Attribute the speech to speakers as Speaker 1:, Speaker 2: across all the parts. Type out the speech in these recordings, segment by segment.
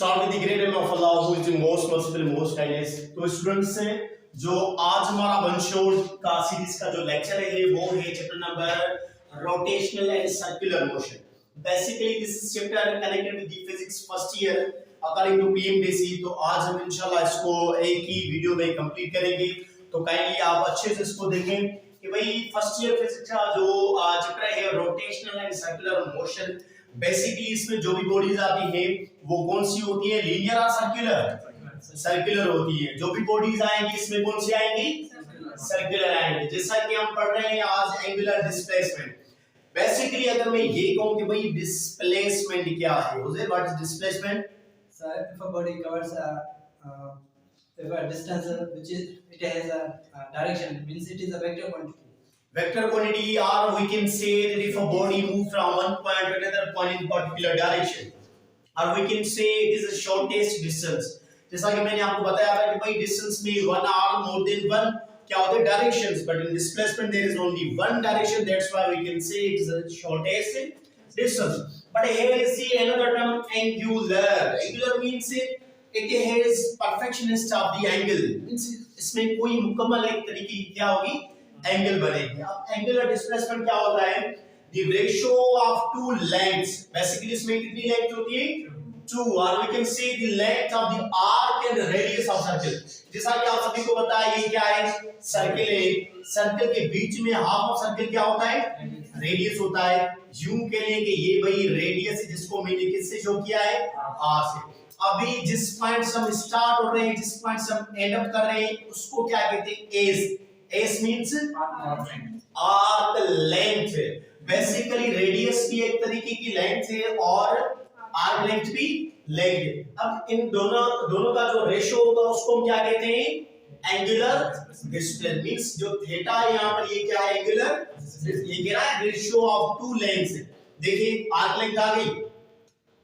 Speaker 1: Start with the great name of Allah who is the most merciful, most kindness. तो students से जो आज हमारा वन शॉट का सीरीज का जो लेक्चर है वो है chapter number rotational and circular motion. Basically this chapter connected with the physics first year according to PMDC. तो आज हम इंशाल्लाह इसको एक ही वीडियो में कंप्लीट करेंगे. तो काइंडली आप अच्छे से इसको देखें कि भाई फर्स्ट ईयर फिजिक्स का जो चैप्टर है rotational and circular motion. Basically इसमें जो भी बॉडीज आती है वो कौन सी होती है, लीनियर और सर्कुलर. सर्कुलर होती है. जो भी बॉडीज आएंगी इसमें कौन सी आएंगी, सर्कुलर आएंगी. जैसा कि हम पढ़ रहे हैं आज एंगुलर डिस्प्लेसमेंट. बेसिकली अगर मैं ये कहूं कि भाई डिस्प्लेसमेंट क्या है, what is displacement?
Speaker 2: So if a body covers if a distance which is it has a direction, means it is a vector quantity.
Speaker 1: Vector quantity, or we can say that if a body moves from one point to another point in particular direction, or we can say it is the shortest distance. जैसा कि मैंने आपको बताया था कि भाई distance में one और मोर देन वन क्या होते हैं, directions. But in displacement there is only one direction. That's why we can say it is the shortest distance. But here is the another term, angular. Angular means it has perfectionist of the angle. Means इसमें कोई मुकम्मल एक तरीके की क्या होगी, angle बनेगी. अब एंगुलर डिस्प्लेसमेंट क्या होता है? The ratio of two lengths. Basically इसमें कितनी लेंथ होती है, 2. और we can say the length of the arc and radius of circle. जैसा कि आप सभी को पता है ये क्या है, सर्कल है. सर्कल के बीच में हाफ ऑफ सर्कल क्या होता है, रेडियस होता है. यूं कह लें कि ये वही रेडियस है जिसको मैंने किससे शो किया है, आर से. अभी जिस पॉइंट से हम स्टार्ट हो रहे हैं, जिस पॉइंट से हम एंड अप कर रहे हैं, उसको क्या कहते हैं, S. S means arc length. Basically radius भी एक तरीके की लेंथ है और आर्क लेंथ भी लेंथ है. अब इन दोनों का जो रेशियो होगा उसको हम क्या कहते हैं, एंगुलर डिस्प्लेसमेंट. मींस जो थीटा है यहां पर ये क्या है, एंगुलर. ये क्या है, रेशियो ऑफ टू लेंथ्स. देखिए आर्क लेंथ आ गई,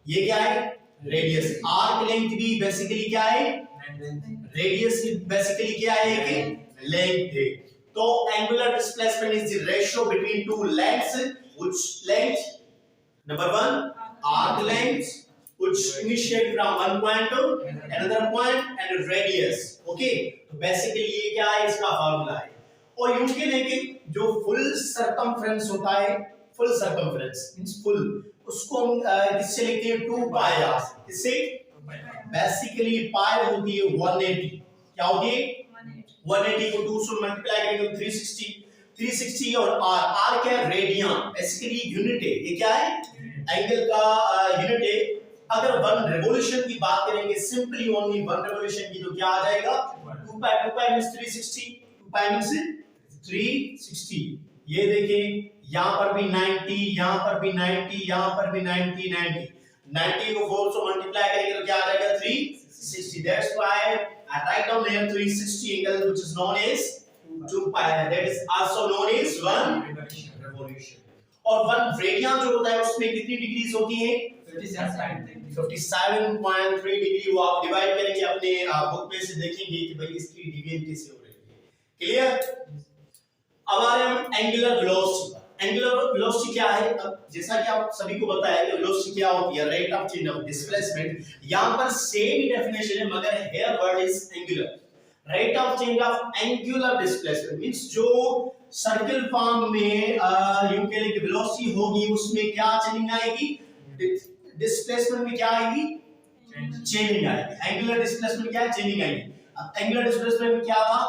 Speaker 1: ये क्या है, रेडियस. आर्क लेंथ भी बेसिकली क्या है, रेडियस बेसिकली क्या है, कि लेंथ है. तो angular displacement is the ratio between two lengths. Which length, number 1 arc length which initiate from one point to another point and radius. Okay, तो basically ये क्या है, इसका फार्मूला है. और यूं के लेके जो फुल सर्कमफ्रेंस होता है, फुल सर्कमफ्रेंस मींस फुल, उसको हम किससे लिखते हैं, 2 पाई आर. इससे बेसिकली पाई होती है 180. क्या होती है, 180 को 2 से मल्टीप्लाई करेंगे तो 360 और आर क्या है, रेडियन. बेसिकली यूनिट है. ये क्या है, एंगल का यूनिट है. अगर वन रिवॉल्यूशन की बात करेंगे, सिंपली ओनली वन रिवॉल्यूशन की, तो क्या आ जाएगा, 2 पाई मींस 360. 2 पाई मींस 360. ये देखिए यहां पर भी 90, यहां पर भी 90, यहां पर भी 90 को 4 से मल्टीप्लाई करेंगे तो क्या आ जाएगा, 360. That's why I write down here 360 angle which is known as 2 pi. That is also known as one revolution. और वन रेडियन जो होता है उसमें कितनी डिग्रीज होती है, 57.3 डिग्री. वो आप डिवाइड करेंगे अपने बुक में से देखेंगे कि भाई इसकी डिवीजन कैसे हो रही है. क्लियर? अब आ रहे हम एंगुलर वेलोसिटी. एंगुलर वेलोसिटी क्या है? अब जैसा कि आप सभी को पता है कि वेलोसिटी क्या होती है, rate of change of displacement. यहां पर सेम ही डेफिनेशन है मगर here word is angular. Rate of change of angular displacement means जो सर्कल फॉर्म में यूं कह लें कि वेलोसिटी होगी, उसमें क्या चेंजिंग आएगी, डिस्प्लेसमेंट में क्या आएगी, चेंजिंग आएगी. एंगुलर डिस्प्लेसमेंट क्या है, चेंजिंग आएगी. अब एंगुलर डिस्प्लेसमेंट में क्या था,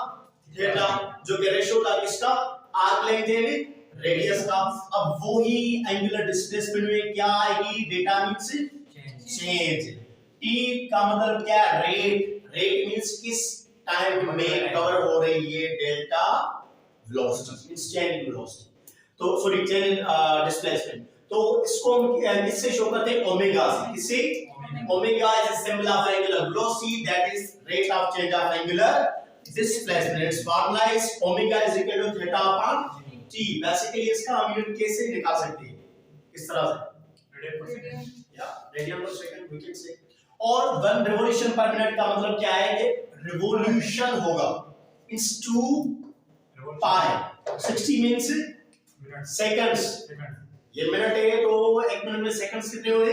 Speaker 1: थीटा, जो कि रेशियो था किसका, आर्क लेंथ है रेडियस का. अब वो ही एंगुलर डिस्प्लेसमेंट में क्या आएगी, डेटा मींस चेंज. टी का मतलब क्या है, रेट. रेट मींस किस टाइम में कवर हो रही है delta velocity, means change in velocity. तो सॉरी चेंज इन डिस्प्लेसमेंट. तो इसको हम किससे शो करते हैं, ओमेगा से. किससे, omega is a symbol of angular velocity, that is rate of change of angular displacement. It's formula is omega is equal to theta upon T. Basically इसका हम यूनिट कैसे निकाल सकते हैं, किस तरह से, रेडियन पर सेकंड वी कैन से. और वन रिवॉल्यूशन पर मिनट का मतलब क्या है, कि रिवॉल्यूशन होगा. It's 2 pi 60 means seconds. ये मिनट है तो 1 मिनट में सेकंड्स कितने हुए,